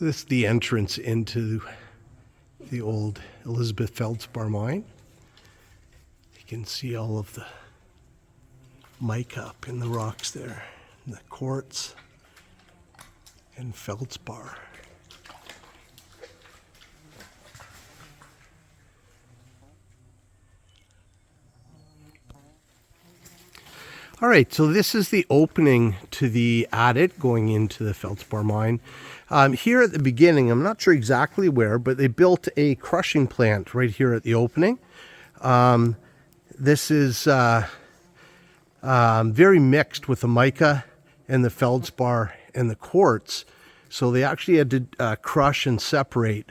This is the entrance into the old Elizabeth Feldspar Mine. You can see all of the mica up in the rocks there, and the quartz and feldspar. All right, so this is the opening to the adit going into the Feldspar mine. Here at the beginning, I'm not sure exactly where, but they built a crushing plant right here at the opening. This is very mixed with the mica and the feldspar and the quartz. So they actually had to crush and separate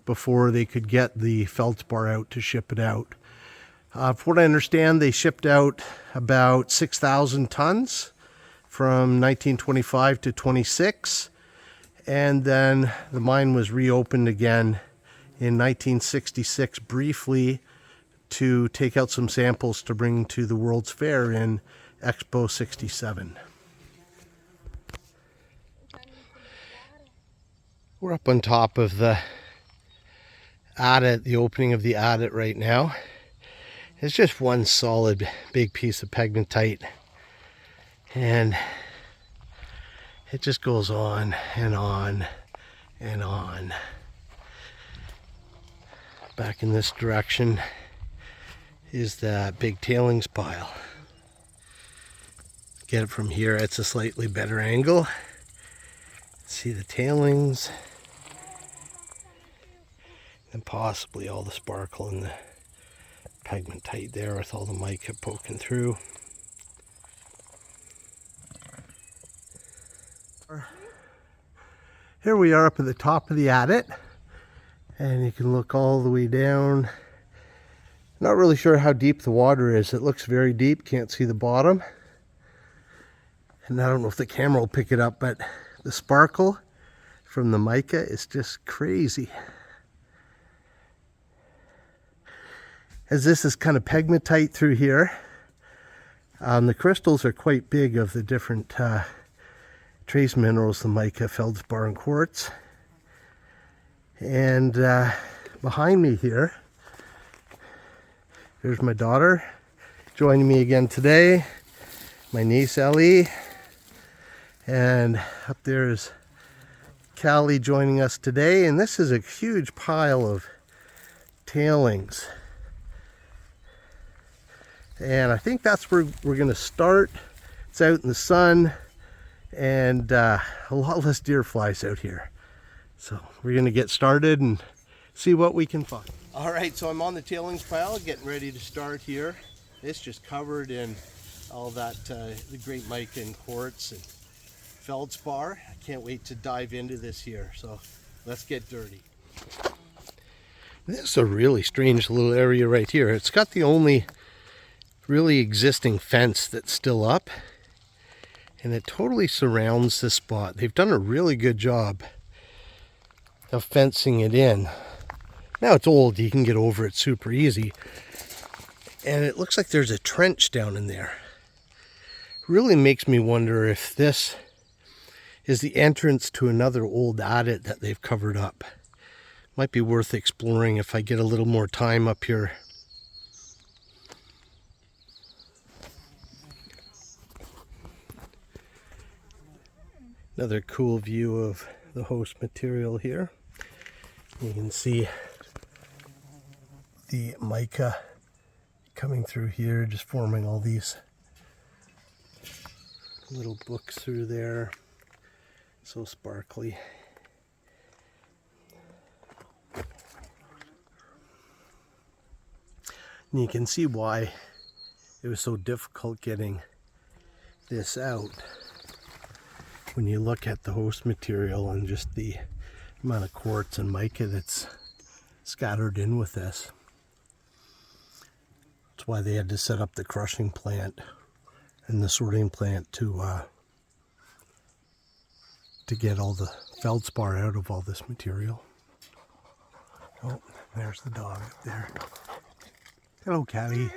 before they could get the feldspar out to ship it out. From what I understand, they shipped out about 6,000 tons from 1925 to 26. And then the mine was reopened again in 1966 briefly to take out some samples to bring to the World's Fair in Expo 67. We're up on top of the adit, the opening of the adit right now. It's just one solid big piece of pegmatite, and it just goes on and on and on. Back in this direction is that big tailings pile. Get it from here, it's a slightly better angle. See the tailings and possibly all the sparkle in the pegmatite there with all the mica poking through. Here we are up at the top of the adit, and you can look all the way down. Not really sure how deep the water is. It looks very deep, can't see the bottom. And I don't know if the camera will pick it up, but the sparkle from the mica is just crazy. As this is kind of pegmatite through here, the crystals are quite big of the different trace minerals, the mica, feldspar, and quartz. And behind me here, there's my daughter joining me again today, my niece Ellie, and up there is Callie joining us today. And this is a huge pile of tailings. And I think that's where we're going to start. It's out in the sun, and a lot less deer flies out here. So we're going to get started and see what we can find. All right, so I'm on the tailings pile, getting ready to start here. It's just covered in all that, the great mica and quartz and feldspar. I can't wait to dive into this here. So let's get dirty. This is a really strange little area right here. It's got the only really existing fence that's still up, and it totally surrounds this spot. They've done a really good job of fencing it in. Now it's old, you can get over it super easy, and it looks like there's a trench down in there. Really makes me wonder if this is the entrance to another old adit that they've covered up. Might be worth exploring if I get a little more time up here. Another cool view of the host material here. You can see the mica coming through here, just forming all these little books through there. So sparkly. And you can see why it was so difficult getting this out. When you look at the host material and just the amount of quartz and mica that's scattered in with this. That's why they had to set up the crushing plant and the sorting plant to get all the feldspar out of all this material. Oh, there's the dog up there. Hello, Caddy.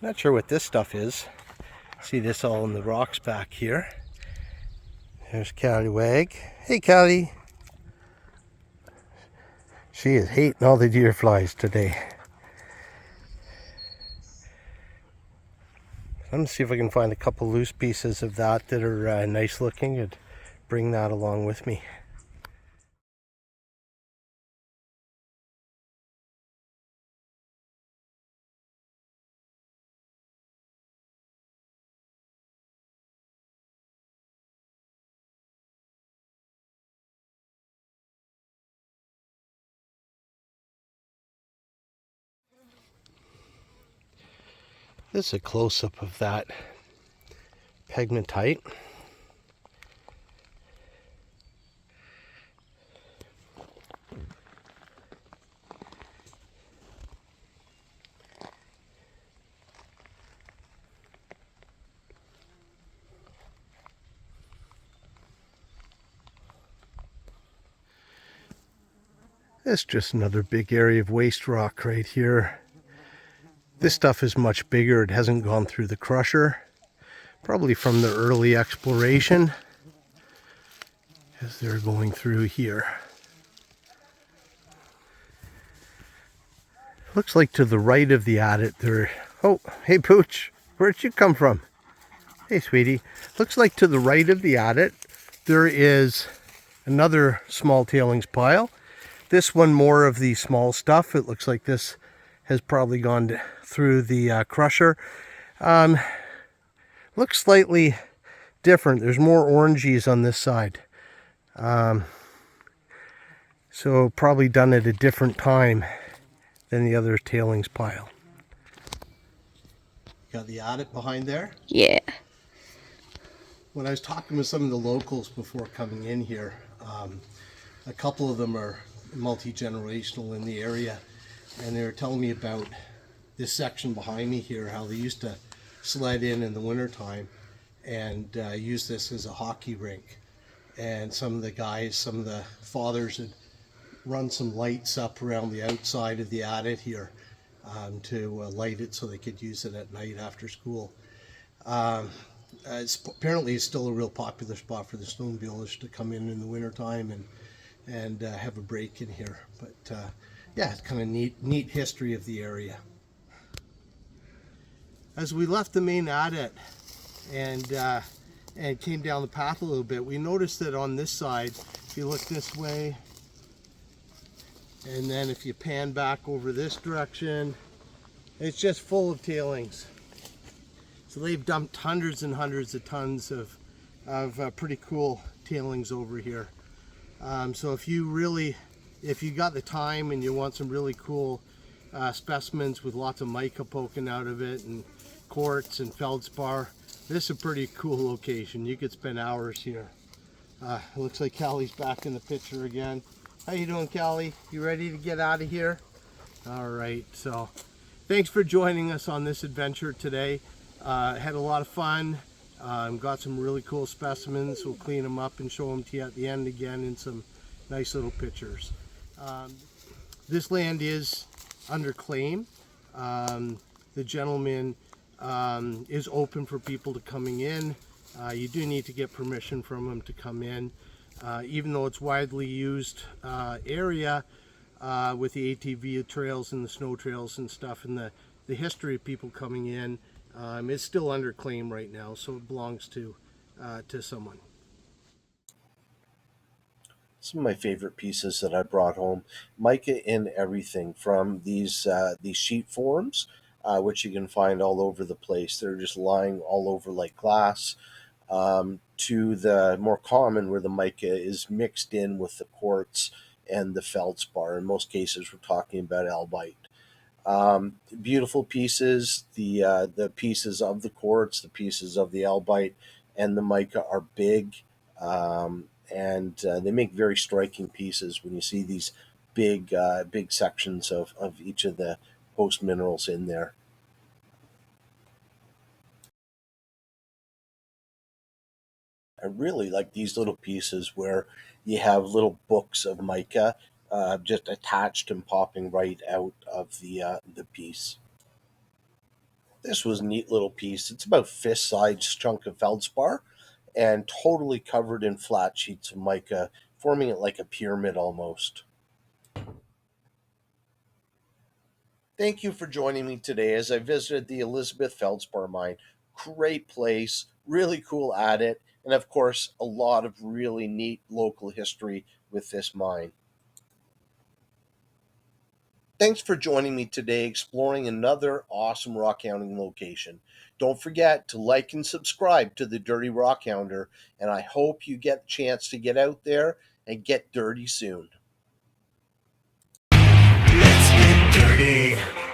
Not sure what this stuff is. See this all in the rocks back here. There's Callywag. Hey, Callie. She is hating all the deer flies today. I'm going to see if I can find a couple loose pieces of that are nice looking and bring that along with me. This is a close-up of that pegmatite. It's just another big area of waste rock right here. This stuff is much bigger. It hasn't gone through the crusher. Probably from the early exploration as they're going through here. Looks like to the right of the adit there. Oh, hey Pooch, where'd you come from? Hey sweetie. Looks like to the right of the adit there is another small tailings pile. This one more of the small stuff. It looks like this has probably gone through the crusher. Looks slightly different. There's more oranges on this side. So probably done at a different time than the other tailings pile. Got the adit behind there? Yeah. When I was talking with some of the locals before coming in here, a couple of them are multi-generational in the area, and they were telling me about this section behind me here, how they used to sled in the wintertime and use this as a hockey rink. And some of the guys, some of the fathers had run some lights up around the outside of the adit here to light it so they could use it at night after school. Apparently it's still a real popular spot for the snowmobilers to come in the wintertime and have a break in here. But yeah, it's kind of neat history of the area. As we left the main adit and came down the path a little bit, we noticed that on this side, if you look this way, and then if you pan back over this direction, it's just full of tailings. So they've dumped hundreds and hundreds of tons of pretty cool tailings over here. So if you got the time and you want some really cool specimens with lots of mica poking out of it and quartz and feldspar, this is a pretty cool location. You could spend hours here. It looks like Callie's back in the picture again. How you doing, Callie? You ready to get out of here? All right, so thanks for joining us on this adventure today. Had a lot of fun. Got some really cool specimens. We'll clean them up and show them to you at the end again in some nice little pictures. This land is under claim. The gentleman is open for people to coming in. You do need to get permission from him to come in. Even though it's widely used area with the ATV trails and the snow trails and stuff, and the history of people coming in, it's still under claim right now, so it belongs to someone. Some of my favorite pieces that I brought home, mica in everything from these sheet forms, which you can find all over the place. They're just lying all over like glass. To the more common where the mica is mixed in with the quartz and the feldspar. In most cases, we're talking about albite. Beautiful pieces. The pieces of the quartz, the pieces of the albite, and the mica are big, and they make very striking pieces when you see these big sections of each of the host minerals in there. I really like these little pieces where you have little books of mica just attached and popping right out of the piece. This was a neat little piece. It's about fist-sized chunk of feldspar and totally covered in flat sheets of mica, forming it like a pyramid almost. Thank you for joining me today as I visited the Elizabeth Feldspar Mine. Great place, really cool adit, and of course, a lot of really neat local history with this mine. Thanks for joining me today exploring another awesome rock hounding location. Don't forget to like and subscribe to the Dirty Rock Hounder, and I hope you get a chance to get out there and get dirty soon. Let's get dirty.